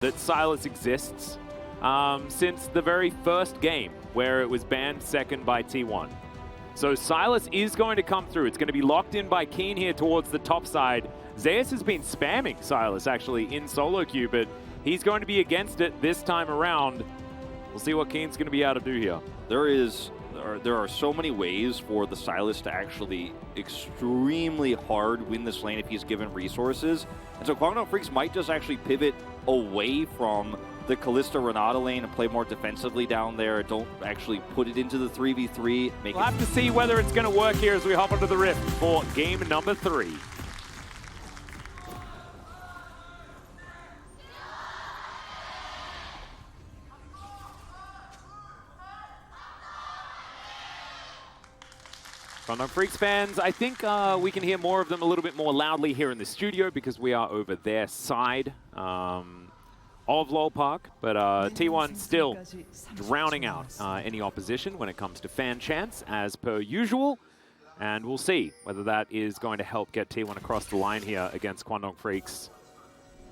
that Silas exists since the very first game where it was banned second by T1. So Silas is going to come through. It's going to be locked in by Keen here towards the top side. Zeus has been spamming Silas actually in solo queue, but he's going to be against it this time around. We'll see what Keen's going to be able to do here. There are so many ways for the Silas to actually extremely hard win this lane if he's given resources. And so KWANGDONG FREECS might just actually pivot away from the Kalista Renata lane and play more defensively down there. Don't actually put it into the 3v3. We'll have to see whether it's going to work here as we hop onto the Rift for game number 3. KWANGDONG FREECS fans, I think we can hear more of them a little bit more loudly here in the studio because we are over their side of LoL Park. But T1 still drowning out any opposition when it comes to fan chants as per usual. And we'll see whether that is going to help get T1 across the line here against KWANGDONG FREECS.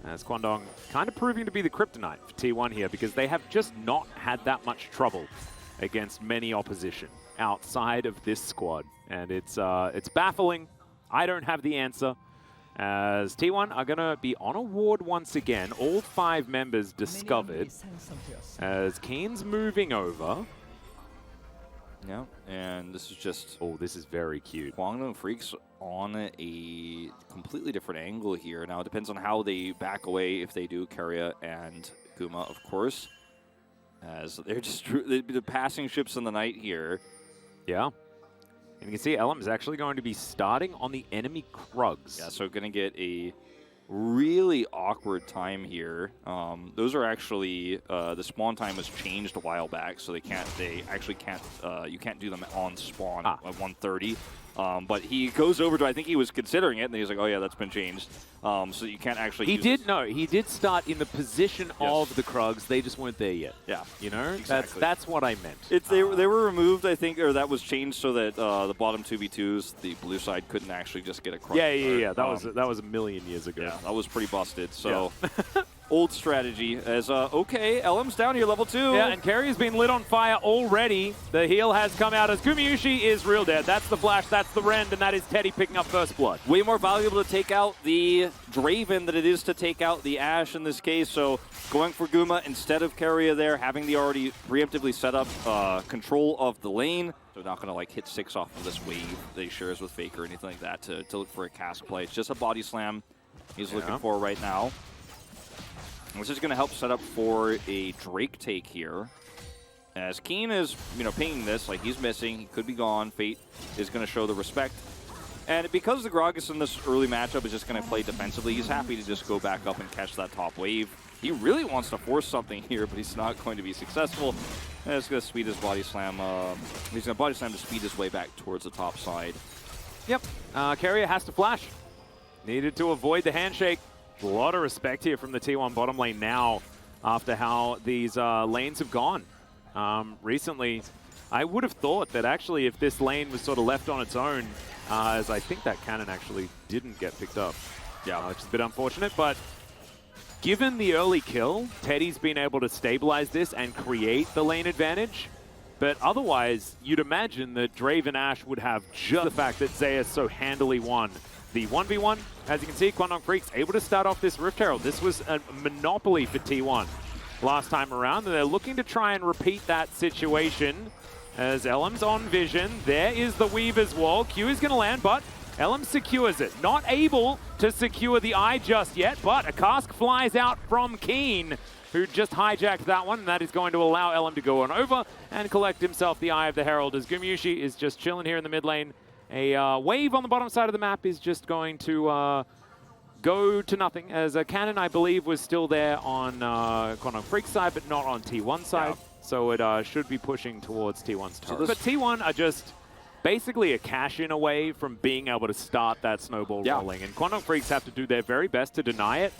As KWANGDONG kind of proving to be the kryptonite for T1 here because they have just not had that much trouble against many opposition outside of this squad. And it's baffling. I don't have the answer. As T1 are going to be on a ward once again. All 5 members discovered. As Keen's moving over. Yeah, and this is just... Oh, this is very cute. KWANGDONG FREECS on a completely different angle here. Now, it depends on how they back away if they do Keria and Guma, of course. As they're just the passing ships in the night here. Yeah. And you can see Elm is actually going to be starting on the enemy Krugs. Yeah, so going to get a really awkward time here. Those are actually, the spawn time was changed a while back, so you can't do them on spawn at 1:30. But he goes over to, I think he was considering it, and he's like, oh yeah, that's been changed. So you can't actually He did start in the position of the Krugs, they just weren't there yet. Yeah. You know? Exactly. That's what I meant. They were removed, I think, or that was changed so that the bottom 2v2s, the blue side, couldn't actually just get a Krug. Yeah. That was a million years ago. Yeah, that was pretty busted, so... Yeah. Old strategy as, okay, LM's down here, level 2. Yeah, and Kerry's been lit on fire already. The heal has come out as Gumayushi is real dead. That's the flash, that's the rend, and that is Teddy picking up first blood. Way more valuable to take out the Draven than it is to take out the Ashe in this case, so going for Guma instead of Keria there, having the already preemptively set up control of the lane. So not going to like hit 6 off of this wave that he shares with Faker or anything like that to look for a cast play. It's just a body slam he's looking for right now. This is going to help set up for a Drake take here. As Keen is, pinging this, like he's missing, he could be gone. Fate is going to show the respect. And because the Gragas in this early matchup is just going to play defensively, he's happy to just go back up and catch that top wave. He really wants to force something here, but he's not going to be successful. And it's going to speed his body slam. He's going to body slam to speed his way back towards the top side. Yep, Keria has to flash. Needed to avoid the handshake. A lot of respect here from the T1 bottom lane now after how these lanes have gone recently. I would have thought that actually if this lane was sort of left on its own, as I think that cannon actually didn't get picked up, which is a bit unfortunate, but given the early kill, Teddy's been able to stabilize this and create the lane advantage. But otherwise, you'd imagine that Draven Ashe would have just the fact that Zeus so handily won the 1v1. As you can see, KWANGDONG FREECS able to start off this Rift Herald. This was a monopoly for T1 last time around. And they're looking to try and repeat that situation as Elm's on vision. There is the Weaver's Wall. Q is going to land, but Elm secures it. Not able to secure the eye just yet, but a cask flies out from Keen, who just hijacked that one, and that is going to allow Elm to go on over and collect himself the Eye of the Herald as Gumayushi is just chilling here in the mid lane. A wave on the bottom side of the map is just going to go to nothing, as a cannon, I believe, was still there on KWANGDONG FREECS side, but not on T1 side. Yeah. So it should be pushing towards T1's turret. But T1 are just basically a cash-in away from being able to start that snowball rolling. And KWANGDONG FREECS have to do their very best to deny it.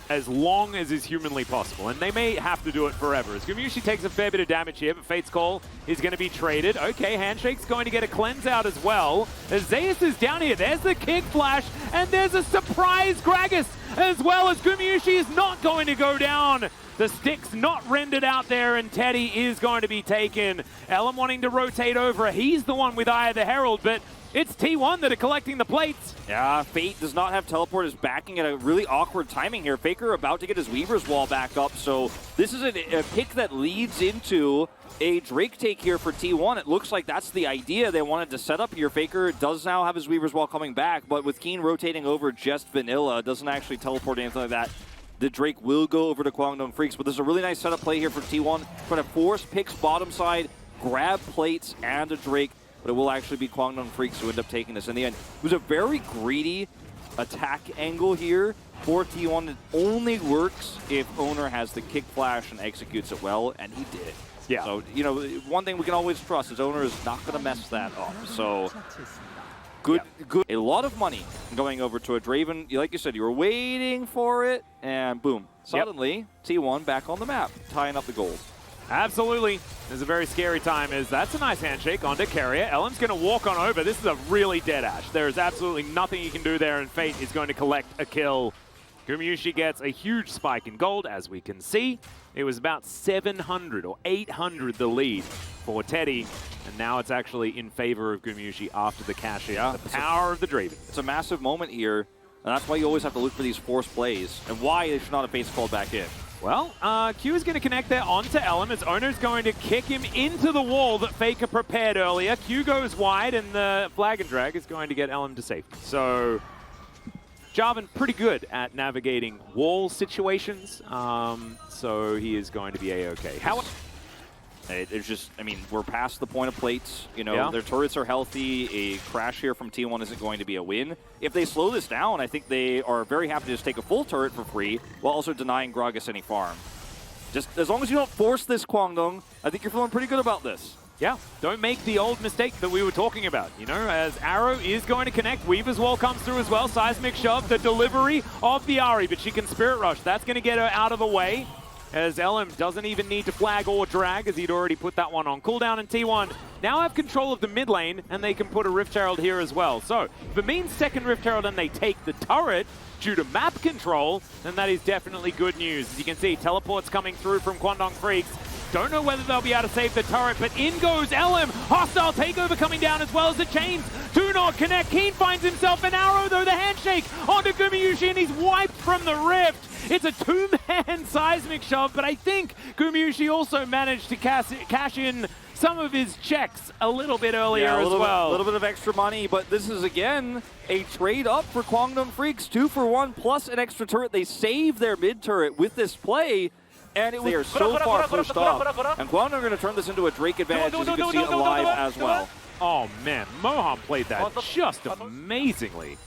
as long as is humanly possible, and they may have to do it forever. As Gumushi takes a fair bit of damage here, but Fate's Call is going to be traded. Okay, Handshake's going to get a cleanse out as well. As Zeus is down here, there's the kick flash, and there's a surprise Gragas, as well as Gumushi is not going to go down. The stick's not rendered out there, and Teddy is going to be taken. Ellum wanting to rotate over. He's the one with Eye of the Herald, but it's T1 that are collecting the plates. Yeah, Fate does not have teleport, is backing at a really awkward timing here. Faker about to get his Weaver's Wall back up, so this is a pick that leads into a Drake take here for T1. It looks like that's the idea they wanted to set up here. Faker does now have his Weaver's Wall coming back, but with Keen rotating over just vanilla, doesn't actually teleport anything like that. The Drake will go over to KWANGDONG FREECS, but this is a really nice setup play here for T1. Trying to force picks bottom side, grab plates and a Drake, but it will actually be KWANGDONG FREECS who end up taking this in the end. It was a very greedy attack angle here for T1. It only works if Owner has the kick flash and executes it well, and he did. Yeah. So, you know, one thing we can always trust is Owner is not going to mess that up. So, good. A lot of money going over to a Draven. Like you said, you were waiting for it, and boom. Suddenly, T1 back on the map, tying up the gold. Absolutely. It's a very scary time as that's a nice handshake onto Carrier. Ellen's going to walk on over. This is a really dead Ash. There is absolutely nothing you can do there, and Fate is going to collect a kill. Gumushi gets a huge spike in gold, as we can see. It was about 700 or 800 the lead for Teddy, and now it's actually in favor of Gumushi after the cash in. The power of the Draven. It's a massive moment here, and that's why you always have to look for these forced plays, and why they should not have Fate's called back in. Well, Q is going to connect there onto Ellum as Owner's going to kick him into the wall that Faker prepared earlier. Q goes wide, and the flag and drag is going to get Ellum to safety. So, Jarvan pretty good at navigating wall situations, so he is going to be A-okay. It's just, I mean, we're past the point of plates. You know, their turrets are healthy. A crash here from T1 isn't going to be a win. If they slow this down, I think they are very happy to just take a full turret for free while also denying Gragas any farm. Just as long as you don't force this, KWANGDONG, I think you're feeling pretty good about this. Yeah, don't make the old mistake that we were talking about. You know, as Arrow is going to connect, Weaver's Wall comes through as well. Seismic Shove, the delivery of the Ahri, but she can Spirit Rush. That's going to get her out of the way, as Ellum doesn't even need to flag or drag, as he'd already put that one on cooldown. And T1 now have control of the mid lane, and they can put a Rift Herald here as well. So if it means second Rift Herald and they take the turret due to map control, then that is definitely good news. As you can see, teleports coming through from KWANGDONG FREECS. Don't know whether they'll be able to save the turret, but in goes Ellum. Hostile takeover coming down as well as the chains do not connect. Keen finds himself an arrow, though, the handshake onto Gumushi, and he's wiped from the rift. It's a two-man seismic shove, but I think Gumushi also managed to cash in some of his checks a little bit earlier as well. A little bit of extra money, but this is, again, a trade up for KWANGDONG FREECS. 2 for 1 plus an extra turret. They save their mid turret with this play. And they are so far pushed off. And KWANGDONG are going to turn this into a Drake advantage, as you can see, alive as well. Oh, man. Mohan played that just amazingly.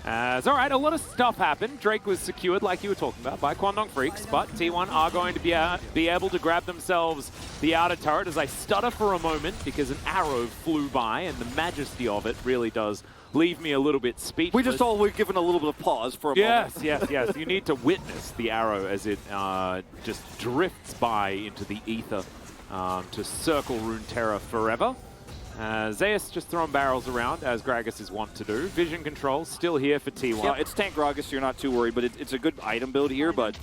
All right, a lot of stuff happened. Drake was secured, like you were talking about, by KWANGDONG FREECS, but T1 are going to be able to grab themselves the outer turret as I stutter for a moment because an arrow flew by, and the majesty of it really does leave me a little bit speechless. We're given a little bit of pause for a moment. Yes. You need to witness the arrow as it just drifts by into the ether to circle Runeterra forever. Zeus just throwing barrels around, as Gragas is wont to do. Vision control still here for T1. Yeah, it's tank Gragas, so you're not too worried, but it's a good item build here, but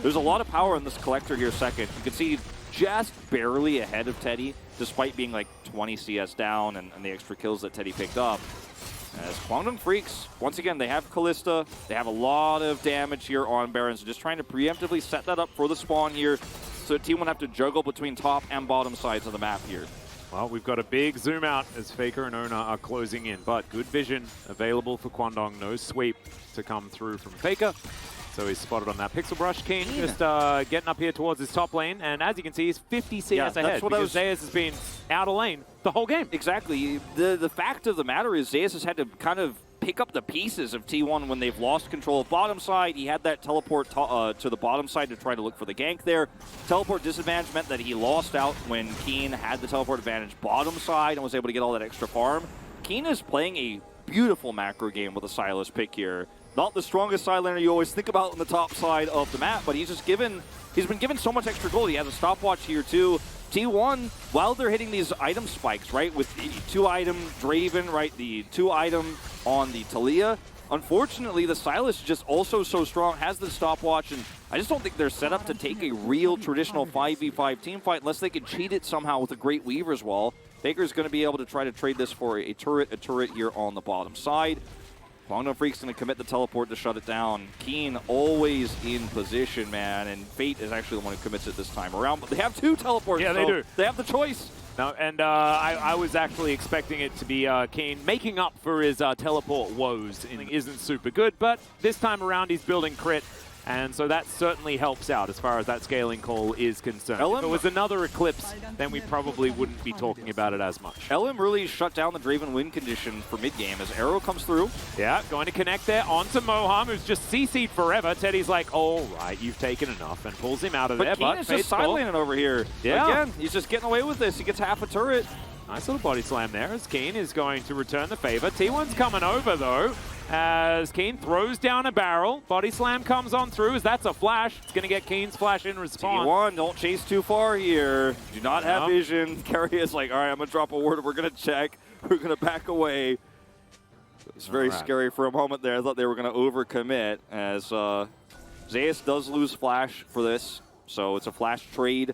there's a lot of power in this collector here second. You can see just barely ahead of Teddy, despite being like 20 CS down and the extra kills that Teddy picked up. As KWANGDONG FREECS, once again, they have Kalista. They have a lot of damage here on Baron, so just trying to preemptively set that up for the spawn here, so T1 have to juggle between top and bottom sides of the map here. Well, we've got a big zoom out as Faker and Owner are closing in, but good vision available for KWANGDONG. No sweep to come through from Faker. So he's spotted on that Pixel Brush. King just getting up here towards his top lane, and as you can see, he's 50 CS ahead because Zeus has been out of lane the whole game. Exactly. The fact of the matter is Zeus has had to kind of pick up the pieces of T1 when they've lost control of bottom side. He had that teleport to the bottom side to try to look for the gank there. Teleport disadvantage meant that he lost out when Keen had the teleport advantage bottom side and was able to get all that extra farm. Keen is playing a beautiful macro game with a Silas pick here. Not the strongest side laner you always think about on the top side of the map, but he's been given so much extra gold. He has a stopwatch here too. T1, while they're hitting these item spikes, right, with the 2-item Draven, right, the 2-item on the Talia, unfortunately, the Sylas is just also so strong, has the stopwatch, and I just don't think they're set up to take a real traditional 5v5 team fight unless they can cheat it somehow with a great Weaver's Wall. Faker's going to be able to try to trade this for a turret here on the bottom side. KWANGDONG FREECS going to commit the teleport to shut it down. Keen always in position, man, and Fate is actually the one who commits it this time around. But they have 2 teleports, yeah, so they do. They have the choice. No, and I was actually expecting it to be Keen making up for his teleport woes. Isn't super good, but this time around he's building crit, and so that certainly helps out as far as that scaling call is concerned. If it was another Eclipse, then we probably wouldn't be talking about it as much. LM really shut down the Draven win condition for mid-game as Arrow comes through. Yeah, going to connect there onto Moham, who's just CC'd forever. Teddy's like, all right, you've taken enough, and pulls him out of there. But Keen is just side-laning over here. Yeah. Again, he's just getting away with this. He gets half a turret. Nice little body slam there as Keen is going to return the favor. T1's coming over, though, as Keen throws down a barrel. Body slam comes on through as that's a flash. It's going to get Keen's flash in response. T1, don't chase too far here. Do not have vision. Carry is like, all right, I'm going to drop a ward. We're going to check. We're going to back away. It's very scary for a moment there. I thought they were going to overcommit as Zeus does lose flash for this. So it's a flash trade.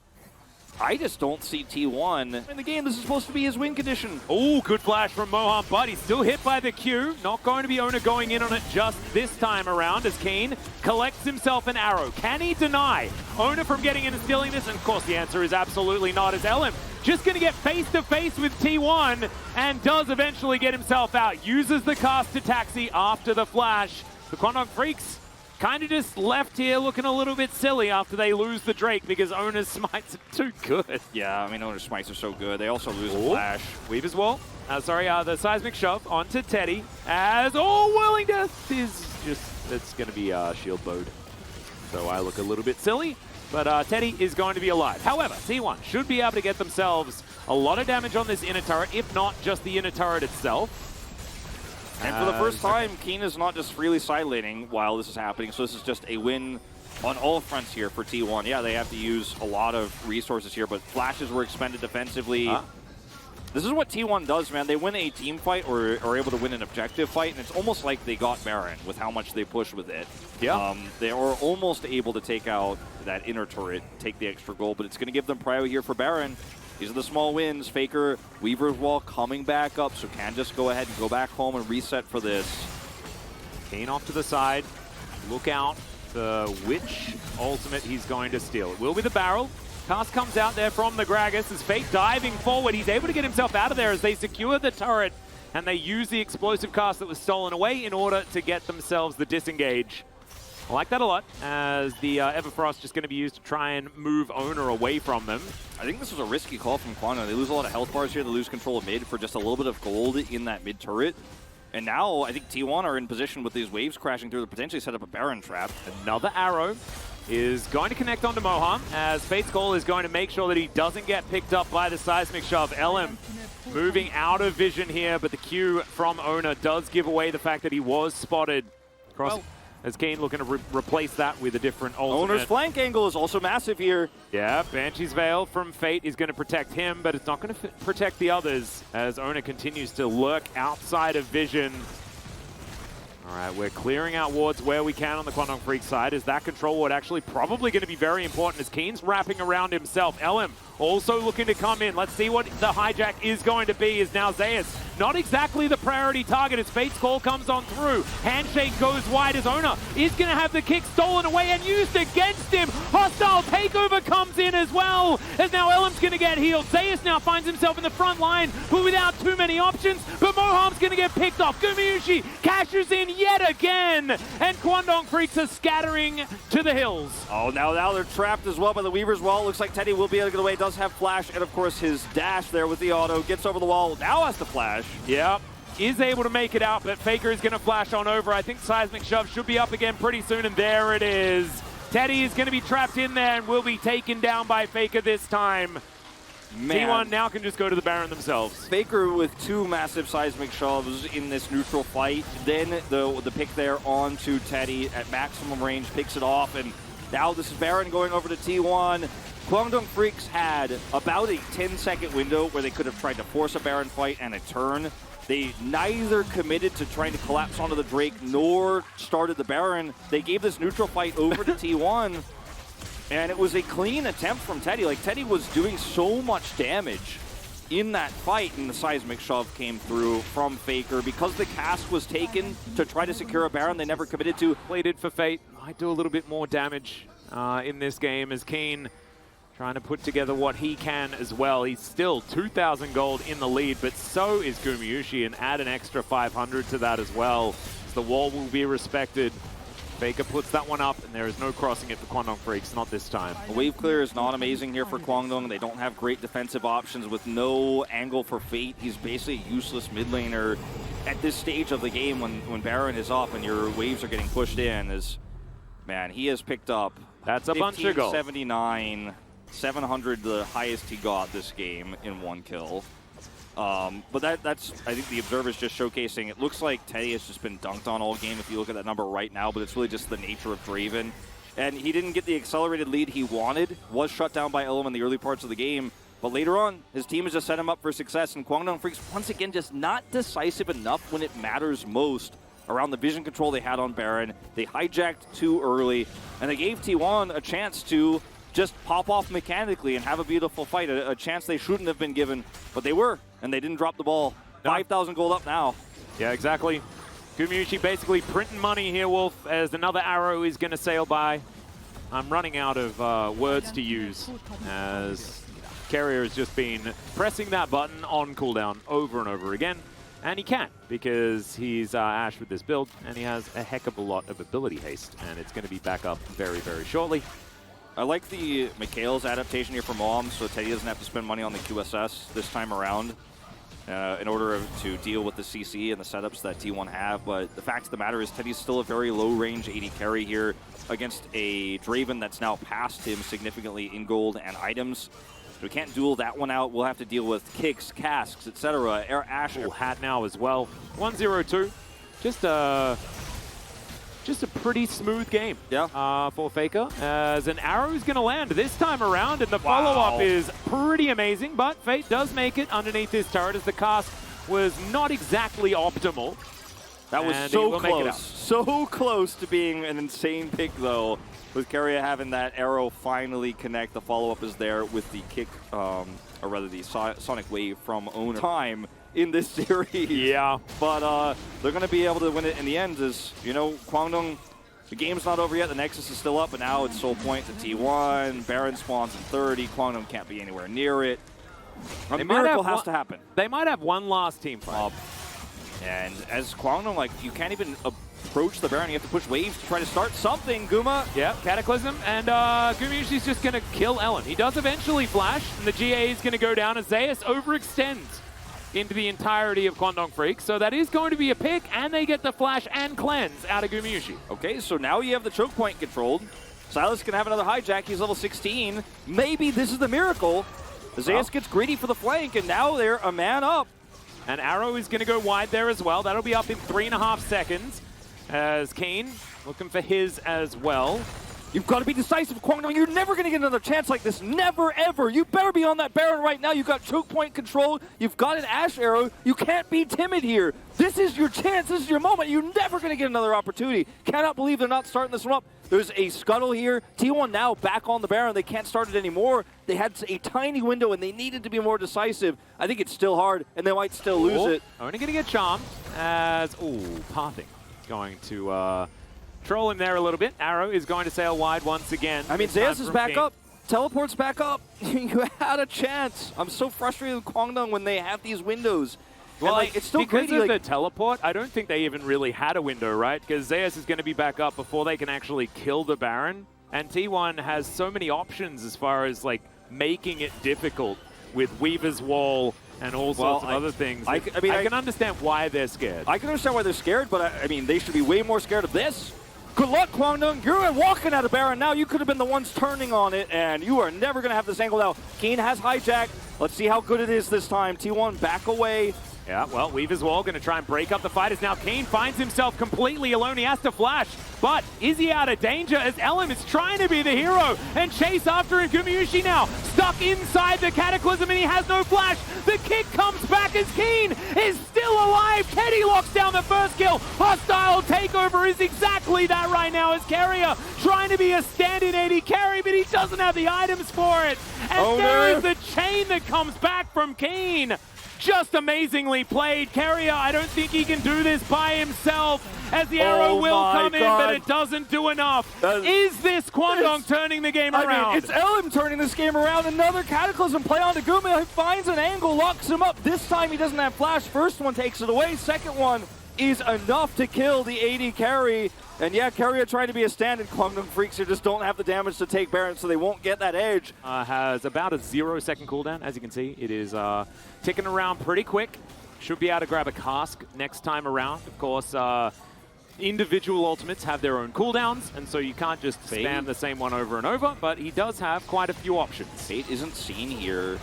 I just don't see T1 in the game. This is supposed to be his win condition. Oh, good flash from Moham, but he's still hit by the Q. Not going to be Ona going in on it just this time around as Keen collects himself an arrow. Can he deny Ona from getting in and stealing this? And of course the answer is absolutely not, as LM just going to get face-to-face with T1 and does eventually get himself out. Uses the cast to taxi after the flash. The KWANGDONG FREECS kind of just left here looking a little bit silly after they lose the Drake because Ona's smites are too good. Yeah, I mean, Ona's smites are so good. They also lose a flash. Weaver's Wall. The seismic shove onto Teddy as Whirling Death is just, it's going to be shield bowed. So I look a little bit silly, but Teddy is going to be alive. However, T1 should be able to get themselves a lot of damage on this inner turret, if not just the inner turret itself. And for the first time, Keen is not just freely side laning while this is happening, so this is just a win on all fronts here for T1. Yeah, they have to use a lot of resources here, but flashes were expended defensively. This is what T1 does, man. They win a team fight or are able to win an objective fight, and it's almost like they got Baron with how much they push with it. Yeah. They are almost able to take out that inner turret, take the extra goal, but it's going to give them prio here for Baron. These are the small wins. Faker, Weaver's Wall coming back up, so can just go ahead and go back home and reset for this. Kane off to the side. Look out for which ultimate he's going to steal. It will be the barrel. Cast comes out there from the Gragas as Fate diving forward. He's able to get himself out of there as they secure the turret, and they use the explosive cast that was stolen away in order to get themselves the disengage. I like that a lot, as the Everfrost just going to be used to try and move Ona away from them. I think this was a risky call from KWANGDONG. They lose a lot of health bars here. They lose control of mid for just a little bit of gold in that mid turret. And now I think T1 are in position with these waves crashing through to potentially set up a Baron trap. Another arrow is going to connect onto Moham, as Fate's goal is going to make sure that he doesn't get picked up by the seismic shove. LM moving out of vision here, but the Q from Ona does give away the fact that he was spotted. As Kane looking to replace that with a different ultimate. Ona's flank angle is also massive here. Yeah, Banshee's Veil from Fate is going to protect him, but it's not going to protect the others as Ona continues to lurk outside of vision. All right, we're clearing out wards where we can on the KWANGDONG FREECS side. Is that control ward actually probably going to be very important as Keen's wrapping around himself. LM also looking to come in. Let's see what the hijack is going to be, is now Zeus. Not exactly the priority target as Fate's call comes on through. Handshake goes wide as Ona is going to have the kick stolen away and used against him. Hostile takeover comes in as well, as now LM's going to get healed. Zeus now finds himself in the front line, but without too many options. But Moham's going to get picked off. Gumayushi cashes in yet again, and KWANGDONG FREECS are scattering to the hills. Oh, now they're trapped as well by the Weaver's Wall. Looks like Teddy will be able to get away. Does have flash, and of course his dash there with the auto. Gets over the wall, now has the flash. Yep, is able to make it out, but Faker is going to flash on over. I think seismic shove should be up again pretty soon, and there it is. Teddy is going to be trapped in there and will be taken down by Faker this time. Man. T1 now can just go to the Baron themselves. Faker with 2 massive seismic shoves in this neutral fight. Then the pick there onto Teddy at maximum range, picks it off, and now this is Baron going over to T1. KWANGDONG FREECS had about a 10-second window where they could have tried to force a Baron fight and a turn. They neither committed to trying to collapse onto the Drake nor started the Baron. They gave this neutral fight over to T1. And it was a clean attempt from Teddy. Like, Teddy was doing so much damage in that fight, and the seismic shove came through from Faker. Because the cast was taken to try to secure a Baron they never committed to. Plated for Fate. Might do a little bit more damage in this game as Keen trying to put together what he can as well. He's still 2,000 gold in the lead, but so is Gumayusi, and add an extra 500 to that as well. The wall will be respected. Faker puts that one up, and there is no crossing it for KWANGDONG FREECS, not this time. The wave clear is not amazing here for KWANGDONG. They don't have great defensive options with no angle for Fate. He's basically a useless mid laner at this stage of the game when Baron is up and your waves are getting pushed in. Man, he has picked up That's a bunch of gold. 79, 700, the highest he got this game in 1 kill. But that's, I think the observer's just showcasing, it looks like Teddy has just been dunked on all game if you look at that number right now, but it's really just the nature of Draven. And he didn't get the accelerated lead he wanted, was shut down by Ilum in the early parts of the game, but later on, his team has just set him up for success, and KWANGDONG FREECS, once again, just not decisive enough when it matters most around the vision control they had on Baron. They hijacked too early, and they gave T1 a chance to just pop off mechanically and have a beautiful fight, a chance they shouldn't have been given, but they were, and they didn't drop the ball. 5,000 gold up now. Yeah, exactly. Gumayusi basically printing money here, Wolf, as another arrow is going to sail by. I'm running out of words to use, as Carrier has just been pressing that button on cooldown over and over again. And he can, because he's Ashe with this build, and he has a heck of a lot of ability haste, and it's going to be back up very, very shortly. I like the Mikhail's adaptation here for Mom, so Teddy doesn't have to spend money on the QSS this time around in order to deal with the CC and the setups that T1 have. But the fact of the matter is Teddy's still a very low-range AD carry here against a Draven that's now passed him significantly in gold and items. So we can't duel that one out. We'll have to deal with kicks, casks, etc. Ashe hat now as well. 1-0-2. Just a pretty smooth game for Faker, as an arrow is going to land this time around, and the follow-up is pretty amazing, but Fate does make it underneath his turret, as the cast was not exactly optimal. That was so close. So close to being an insane pick, though, with Carrier having that arrow finally connect. The follow-up is there with the kick, or rather the Sonic Wave from Owner. Time in this series. Yeah. But they're going to be able to win it in the end. As you know, KWANGDONG, the game's not over yet. The Nexus is still up, but now it's sole point to T1. Baron spawns in 30. KWANGDONG can't be anywhere near it. A miracle has to happen. They might have one last team fight. And as KWANGDONG, like, you can't even approach the Baron. You have to push waves to try to start something. Guma. Yeah, Cataclysm, and Gumayusi's just going to kill Ellen. He does eventually flash, and the GA is going to go down as Zeus overextends into the entirety of KWANGDONG FREECS. So that is going to be a pick, and they get the flash and cleanse out of Gumayusi. Okay, so now you have the choke point controlled. Silas can have another hijack. He's level 16. Maybe this is the miracle. Zeus gets greedy for the flank, and now they're a man up. And Arrow is going to go wide there as well. That'll be up in 3.5 seconds, as Kane looking for his as well. You've got to be decisive, KWANGDONG. You're never going to get another chance like this. Never, ever. You better be on that Baron right now. You've got choke point control. You've got an Ashe arrow. You can't be timid here. This is your chance. This is your moment. You're never going to get another opportunity. Cannot believe they're not starting this one up. There's a scuttle here. T1 now back on the Baron. They can't start it anymore. They had a tiny window, and they needed to be more decisive. I think it's still hard, and they might still lose it. Only going to get charmed as, Pathing going to troll him there a little bit. Arrow is going to sail wide once again. I mean, Zeus is back up. Teleport's back up. You had a chance. I'm so frustrated with KWANGDONG when they have these windows. Well, like, it's still because greedy, of the teleport, I don't think they even really had a window, right? Because Zeus is going to be back up before they can actually kill the Baron. And T1 has so many options as far as, like, making it difficult with Weaver's Wall and all sorts of other things. I can understand why they're scared. I can understand why they're scared, but I mean, they should be way more scared of this. Good luck, KWANGDONG. You're walking at a Baron now. You could have been the ones turning on it, and you are never going to have this angle now. Keen has hijack. Let's see how good it is this time. T1 back away. Yeah, well, Weaver's Wall going to try and break up the fight as now Keen finds himself completely alone. He has to flash, but is he out of danger as Elim is trying to be the hero and chase after him? Gumayusi now stuck inside the Cataclysm and he has no flash. The kick comes back as Keen is still alive. Teddy locks down the first kill. Hostile takeover is exactly that right now as Carrier trying to be a stand-in AD carry, but he doesn't have the items for it. And there is the chain that comes back from Keen. Just amazingly played. Carrier, I don't think he can do this by himself as the arrow will come in, but it doesn't do enough. Is this KWANGDONG turning the game around? I mean, it's Elim turning this game around. Another Cataclysm play on to Guma. He finds an angle, locks him up. This time he doesn't have flash. First one takes it away. Second one is enough to kill the AD carry. And yeah, Carrier trying to be a stand-in. KWANGDONG Freaks here just don't have the damage to take Baron, so they won't get that edge. Has about a 0-second cooldown, as you can see. It is ticking around pretty quick. Should be able to grab a cask next time around. Of course, individual ultimates have their own cooldowns, and so you can't just spam the same one over and over, but he does have quite a few options. Fate isn't seen here.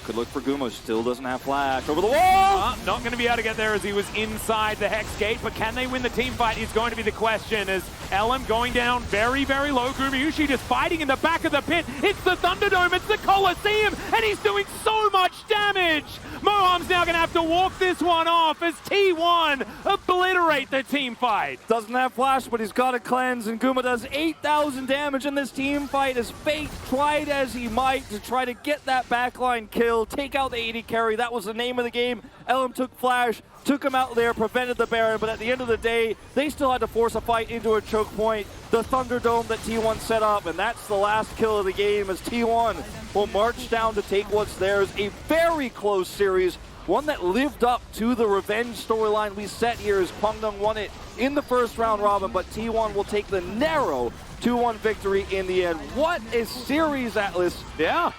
Could look for Gumo, still doesn't have flash. Over the wall! Not going to be able to get there as he was inside the Hex Gate, but can they win the team fight is going to be the question as Elim going down very, very low. Gumayusi just fighting in the back of the pit. It's the Thunderdome, it's the Colosseum, and he's doing so much damage! Moham's now going to have to walk this one off as T1 obliterate the team fight. Doesn't have flash, but he's got a cleanse, and Guma does 8,000 damage in this team fight as Fate tried as he might to try to get that backline kill, take out the AD carry. That was the name of the game. Elim took flash, took him out there, prevented the Baron, but at the end of the day, they still had to force a fight into a choke point. The Thunderdome that T1 set up, and that's the last kill of the game as T1 will march down to take what's theirs. A very close series, one that lived up to the revenge storyline we set here as KWANGDONG won it in the first round robin, but T1 will take the narrow 2-1 victory in the end. What a series, Atlas. Yeah.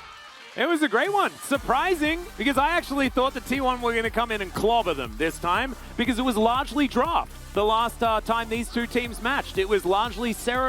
It was a great one. Surprising, because I actually thought the T1 were going to come in and clobber them this time, because it was largely draft the last time these two teams matched. It was largely SERÁ